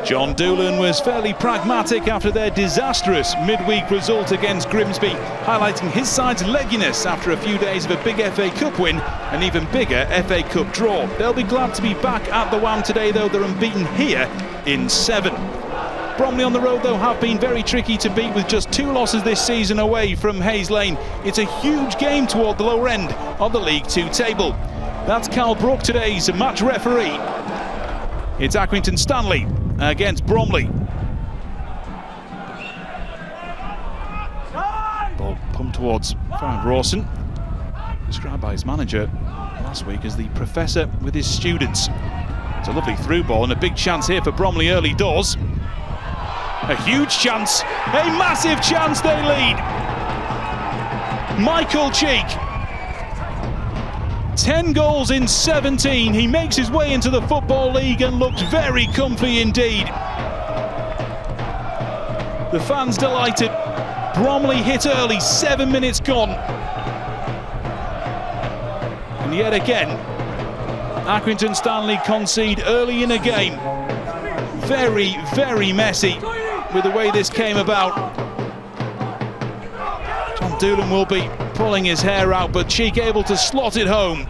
John Doolan was fairly pragmatic after their disastrous midweek result against Grimsby, highlighting his side's legginess after a few days of a big FA Cup win, an even bigger FA Cup draw. They'll be glad to be back at the WAM today, though they're unbeaten here in 7. Bromley on the road, though, have been very tricky to beat, with just 2 losses this season away from Hayes Lane. It's a huge game toward the lower end of the League 2 table. That's Carl Brook, today's match referee. It's Accrington Stanley against Bromley. Ball pumped towards Frank Rawson, described by his manager last week as the professor with his students. It's a lovely through ball and a big chance here for Bromley early doors. A huge chance, a massive chance, they lead. Michael Cheek, 10 goals in 17. He makes his way into the Football League and looks very comfy indeed. The fans delighted. Bromley hit early, 7 minutes gone. And yet again, Accrington Stanley concede early in a game. Very, very messy with the way this came about. John Doolan will be pulling his hair out, but Cheek able to slot it home.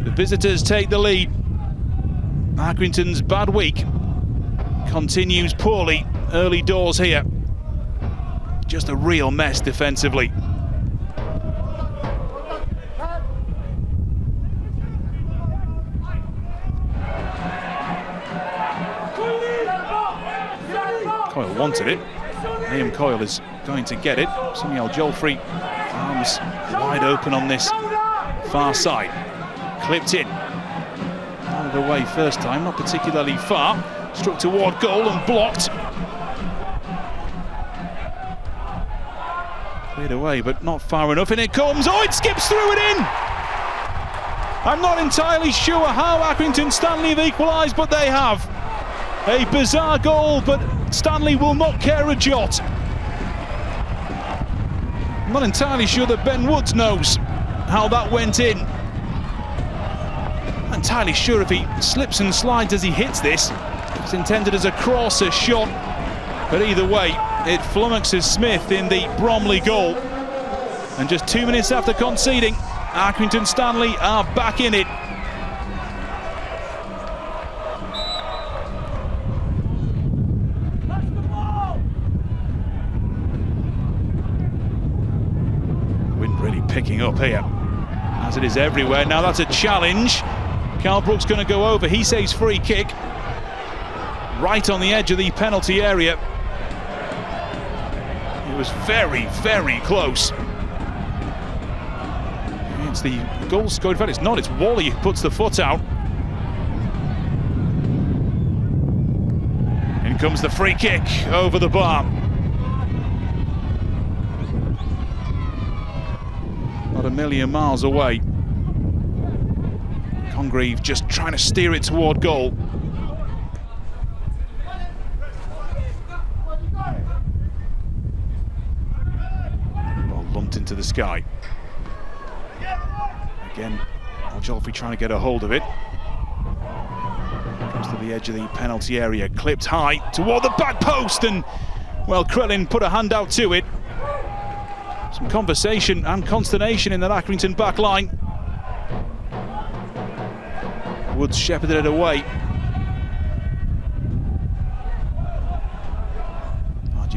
The visitors take the lead. Accrington's bad week continues poorly early doors here. Just a real mess defensively. Coyle wanted it. Liam Coyle is going to get it. Samuel Jolfrey, arms wide open on this far side. Clipped in. Out of the way first time, not particularly far. Struck toward goal and blocked. Cleared away, but not far enough, and it comes. Oh, it skips through it in! I'm not entirely sure how Accrington Stanley have equalised, but they have. A bizarre goal, but Stanley will not care a jot. I'm not entirely sure that Ben Woods knows how that went in. Not entirely sure if he slips and slides as he hits this. It's intended as a cross, a shot, but either way, it flummoxes Smith in the Bromley goal. And just 2 minutes after conceding, Accrington Stanley are back in it. Really picking up here, as it is everywhere. Now that's a challenge. Carl Brook's going to go over. He saves free kick. Right on the edge of the penalty area. It was very, very close. It's the goal scored. In fact, it's not. It's Wally who puts the foot out. In comes the free kick over the bar. Not a million miles away. Congreve just trying to steer it toward goal. Ball lumped into the sky. Again, Jolfrey trying to get a hold of it. Comes to the edge of the penalty area, clipped high toward the back post, and, well, Krellin put a hand out to it. Some conversation and consternation in that Accrington back line. Woods shepherded it away.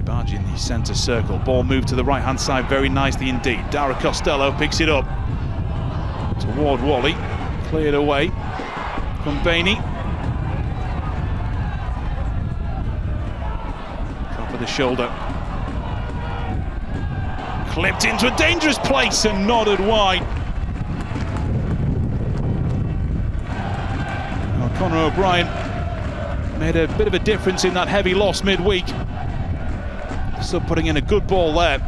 Argy in the centre circle. Ball moved to the right-hand side very nicely indeed. Dara Costello picks it up. Toward Wally. Cleared away. Kumbaini. Top of the shoulder. Clipped into a dangerous place and nodded wide. Well, Conor O'Brien made a bit of a difference in that heavy loss midweek. Still putting in a good ball there.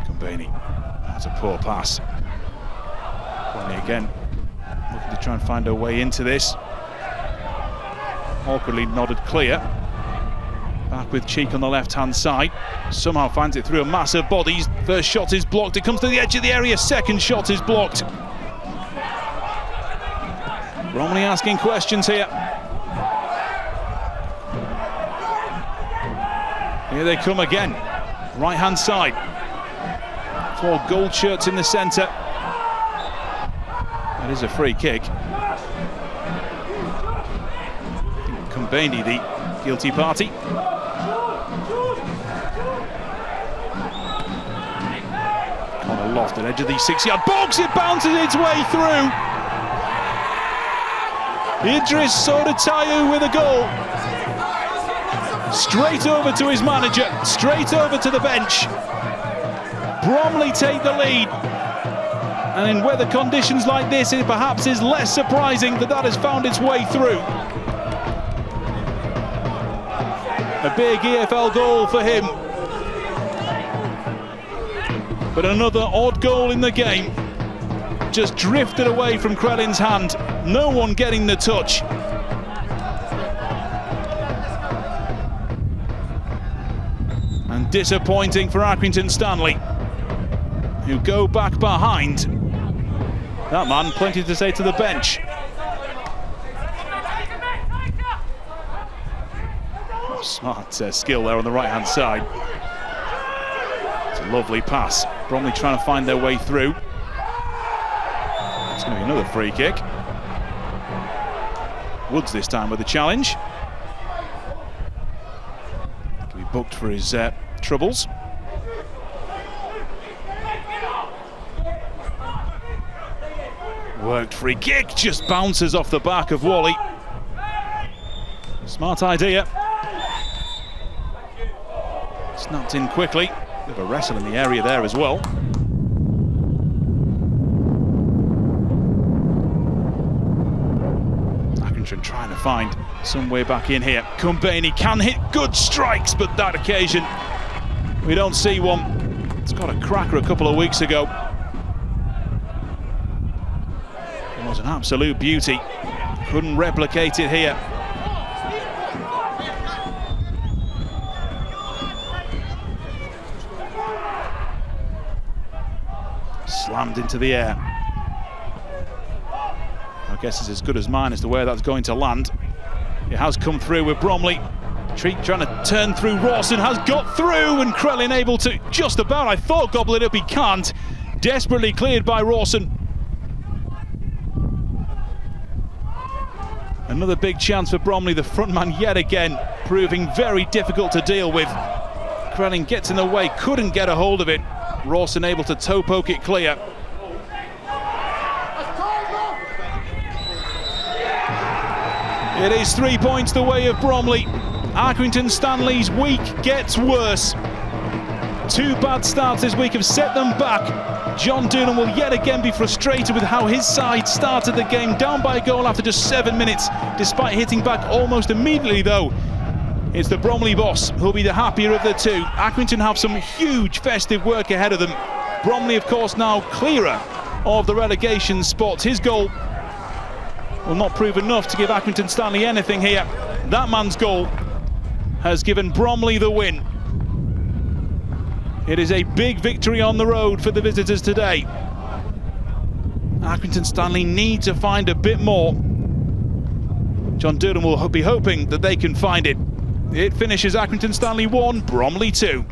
Kumbaini, that's a poor pass. Bromley again. Looking to try and find a way into this. Awkwardly nodded clear. Back with Cheek on the left-hand side. Somehow finds it through a massive body. First shot is blocked. It comes to the edge of the area. Second shot is blocked. Bromley asking questions here. Here they come again. Right-hand side. 4 gold shirts in the centre. That is a free kick. Kumbeni, the guilty party. Connor Loft at edge of the 6-yard box. It bounces its way through. Idris Sodatayu with a goal. Straight over to his manager, straight over to the bench. Bromley take the lead. And in weather conditions like this, it perhaps is less surprising that that has found its way through. A big EFL goal for him. But another odd goal in the game. Just drifted away from Krellin's hand. No one getting the touch. And disappointing for Accrington Stanley, who go back behind. That man, plenty to say to the bench. Smart skill there on the right-hand side. It's a lovely pass. Bromley trying to find their way through. It's going to be another free kick. Woods this time with the challenge. Can be booked for his troubles. Worked free kick, just bounces off the back of Wally. Smart idea. Snapped in quickly. Bit of a wrestle in the area there as well. Accrington trying to find some way back in here. Kumbeni can hit good strikes, but that occasion we don't see one. It's got a cracker a couple of weeks ago. It was an absolute beauty. Couldn't replicate it here. Slammed into the air. I guess it's as good as mine as to where that's going to land. It has come through with Bromley. Treat trying to turn through. Rawson has got through, and Krellin able to just about, I thought, gobble it up. He can't. Desperately cleared by Rawson. Another big chance for Bromley, the front man yet again, proving very difficult to deal with. Krellin gets in the way, couldn't get a hold of it. Rawson able to toe poke it clear. It is 3 points the way of Bromley. Accrington Stanley's week gets worse. 2 bad starts this week have set them back. John Doonan will yet again be frustrated with how his side started the game, down by a goal after just 7 minutes, despite hitting back almost immediately though. It's the Bromley boss who'll be the happier of the two. Accrington have some huge festive work ahead of them. Bromley, of course, now clearer of the relegation spot. His goal will not prove enough to give Accrington Stanley anything here. That man's goal has given Bromley the win. It is a big victory on the road for the visitors today. Accrington Stanley need to find a bit more. John Doonan will be hoping that they can find it. It finishes Accrington Stanley 1, Bromley 2.